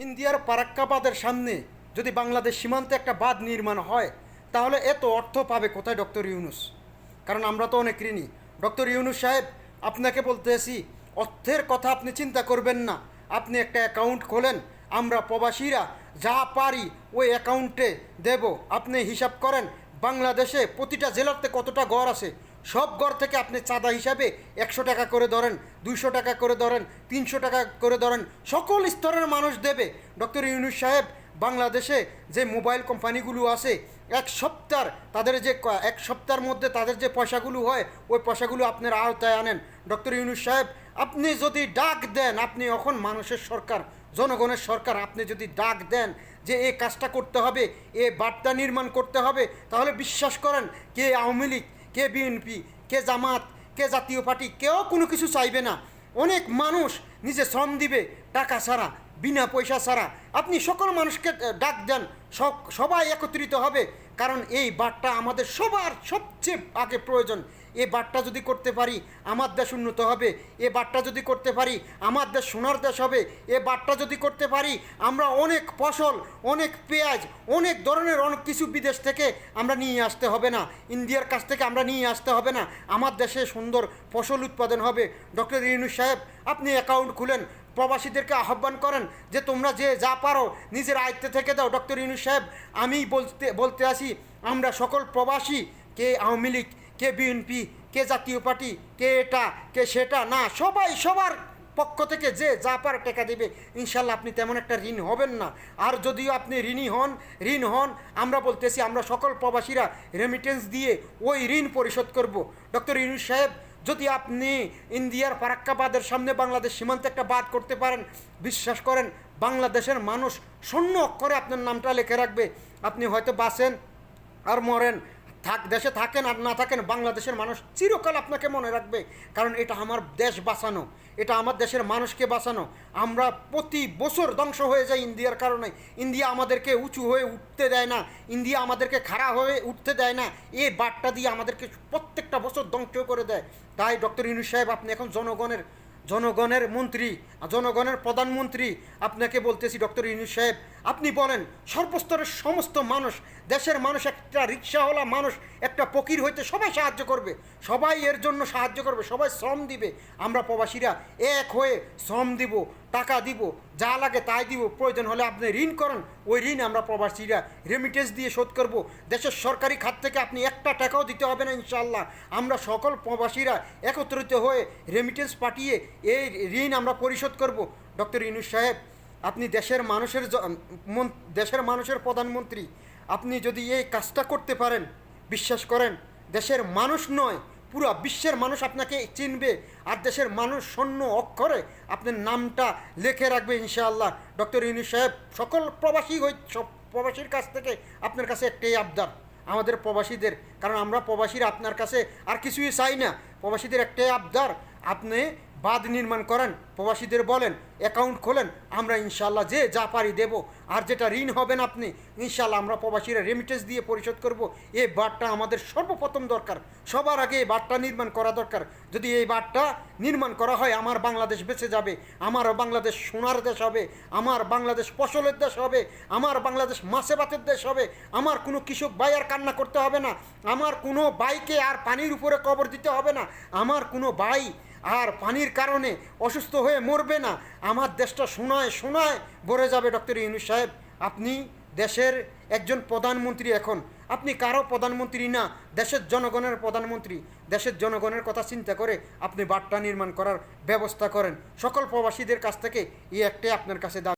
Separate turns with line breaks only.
ইন্ডিয়ার ফারাক্কাবাদের সামনে যদি বাংলাদেশ সীমান্তে একটা বাঁধ নির্মাণ হয় তাহলে এত অর্থ পাবে কোথায় ডক্টর ইউনূস? কারণ আমরা তো অনেক ঋণী। ডক্টর ইউনূস সাহেব, আপনাকে বলতেছি, অর্থের কথা আপনি চিন্তা করবেন না। আপনি একটা অ্যাকাউন্ট খোলেন, আমরা প্রবাসীরা যা পারি ওই অ্যাকাউন্টে দেব। আপনি হিসাব করেন বাংলাদেশে প্রতিটা জেলাতে কতটা ঘর আছে, সব ঘর থেকে আপনি চাঁদা হিসাবে 100 টাকা করে ধরেন, 200 টাকা করে ধরেন, 300 টাকা করে ধরেন, সকল স্তরের মানুষ দেবে। ডক্টর ইউনূস সাহেব, বাংলাদেশে যে মোবাইল কোম্পানিগুলো আছে এক সপ্তাহ তাদের যে এক সপ্তাহের মধ্যে তাদের যে পয়সাগুলো হয় ওই পয়সাগুলো আপনার আওতায় আনেন। ডক্টর ইউনূস সাহেব, আপনি যদি ডাক দেন, আপনি এখন মানুষের সরকার, জনগণের সরকার, আপনি যদি ডাক দেন যে এই কাজটা করতে হবে, এ বার্তা নির্মাণ করতে হবে, তাহলে বিশ্বাস করেন কে আওয়ামী লীগ, কে বিএনপি, কে জামাত, কে জাতীয় পার্টি, কেউ কোনো কিছু চাইবে না। অনেক মানুষ নিজে শ্রম দিবে টাকা ছাড়া, বিনা পয়সা ছাড়া। আপনি সকল মানুষকে ডাক দেন, সবাই একত্রিত হবে। কারণ এই বার্তা আমাদের সবার সবচেয়ে আগে প্রয়োজন। এই বার্তা যদি করতে পারি আমার দেশ উন্নত হবে। এ বার্তা যদি করতে পারি আমার দেশ সোনার দেশ হবে। এ বার্তা যদি করতে পারি আমরা অনেক ফসল, অনেক পেঁয়াজ, অনেক ধরনের অনেক কিছু বিদেশ থেকে আমরা নিয়ে আসতে হবে না, ইন্ডিয়ার কাছ থেকে আমরা নিয়ে আসতে হবে না। আমার দেশে সুন্দর ফসল উৎপাদন হবে। ডক্টর ইউনূস সাহেব, আপনি অ্যাকাউন্ট খুলেন, প্রবাসীদেরকে আহ্বান করেন যে তোমরা যে যা পারো নিজের আয়ত্ত থেকে দাও। ডক্টর ইউনূস সাহেব, আমি বলতে আসি, আমরা সকল প্রবাসী, কে আওয়ামী লীগ, কে বিএনপি, কে জাতীয় পার্টি, কে এটা কে সেটা না, সবাই সবার পক্ষ থেকে যে যা পারে টাকা দেবে। ইনশাল্লাহ আপনি তেমন একটা ঋণ হবেন না। আর যদিও আপনি ঋণ হন, আমরা বলতেছি আমরা সকল প্রবাসীরা রেমিটেন্স দিয়ে ওই ঋণ পরিশোধ করব। ডক্টর ইউনূস সাহেব, যদি আপনি ইন্ডিয়ার ফারাক্কাবাদের সামনে বাংলাদেশ সীমান্তে একটা বাঁধ করতে পারেন, বিশ্বাস করেন বাংলাদেশের মানুষ শূন্য অক্ষরে আপনার নামটা লিখে রাখবে। আপনি হয়তো বাঁচেন আর মরেন, দেশে থাকেন আর না থাকেন, বাংলাদেশের মানুষ চিরকাল আপনাকে মনে রাখবে। কারণ এটা আমার দেশ বাঁচানো, এটা আমার দেশের মানুষকে বাঁচানো। আমরা প্রতি বছর ধ্বংস হয়ে যাই ইন্ডিয়ার কারণে। ইন্ডিয়া আমাদেরকে উঁচু হয়ে উঠতে দেয় না, ইন্ডিয়া আমাদেরকে খাড়া হয়ে উঠতে দেয় না। এই বার্তা দিয়ে আমাদেরকে প্রত্যেকটা বছর ধ্বংস করে দেয়। তাই ডক্টর ইউনূস সাহেব, আপনি এখন জনগণের মন্ত্রী, জনগণের প্রধানমন্ত্রী। আপনাকে বলতেছি ডক্টর ইউনূস সাহেব, আপনি বলেন সর্বস্তরের সমস্ত মানুষ, দেশের মানুষ, একটা রিক্সাওয়ালা মানুষ, একটা ফকির হইতে সবাই সাহায্য করবে, সবাই এর জন্য সাহায্য করবে, সবাই শ্রম দিবে। আমরা প্রবাসীরা এক হয়ে শ্রম দিব, টাকা দিব, যা লাগে তাই দিব। প্রয়োজন হলে আপনি ঋণ করেন, ওই ঋণ আমরা প্রবাসীরা রেমিটেন্স দিয়ে শোধ করব। দেশের সরকারি খাত থেকে আপনি একটা টাকাও দিতে হবে না ইনশাআল্লাহ। আমরা সকল প্রবাসীরা একত্রিত হয়ে রেমিটেন্স পাঠিয়ে এই ঋণ আমরা পরিশোধ করব। ডক্টর ইউনূস সাহেব, আপনি দেশের মানুষের প্রধানমন্ত্রী। আপনি যদি এই কাজটা করতে পারেন, বিশ্বাস করেন দেশের মানুষ নয়, পুরো বিশ্বের মানুষ আপনাকে চিনবে। আর দেশের মানুষ শূন্য অক্ষরে আপনার নামটা লিখে রাখবে ইনশাআল্লাহ। ডক্টর ইউনূস সাহেব, সকল প্রবাসীর কাছ থেকে আপনার কাছে একটাই আবদার, আমাদের প্রবাসীদের, কারণ আমরা প্রবাসীরা আপনার কাছে আর কিছুই চাই না। প্রবাসীদের একটাই আবদার, আপনি বাঁধ নির্মাণ করেন, প্রবাসীদের বলেন অ্যাকাউন্ট খোলেন, আমরা ইনশাল্লাহ যে যা পারি দেব। আর যেটা ঋণ হবেন আপনি, ইনশাল্লাহ আমরা প্রবাসীরা রেমিটেন্স দিয়ে পরিশোধ করব। এই বাঁধটা আমাদের সর্বপ্রথম দরকার, সবার আগে এই বাঁধটা নির্মাণ করা দরকার। যদি এই বাঁধটা নির্মাণ করা হয়, আমার বাংলাদেশ বেঁচে যাবে, আমার বাংলাদেশ সোনার দেশ হবে, আমার বাংলাদেশ ফসলের দেশ হবে, আমার বাংলাদেশ মাছে ভাতের দেশ হবে। আমার কোনো কৃষক ভাই আর কান্না করতে হবে না, আমার কোনো ভাইকে আর পানির উপরে কবর দিতে হবে না, আমার কোনো ভাই আর পানির কারণে অসুস্থ হয়ে মরবে না। আমার দেশটা সোনায় সোনায় ভরে যাবে। ডক্টর ইউনূস সাহেব, আপনি দেশের একজন প্রধানমন্ত্রী। এখন আপনি কারো প্রধানমন্ত্রী না, দেশের জনগণের প্রধানমন্ত্রী। দেশের জনগণের কথা চিন্তা করে আপনি বাঁধটা নির্মাণ করার ব্যবস্থা করেন। সকল প্রবাসীদের কাছ থেকে এই একটাই আপনার কাছে দাবি।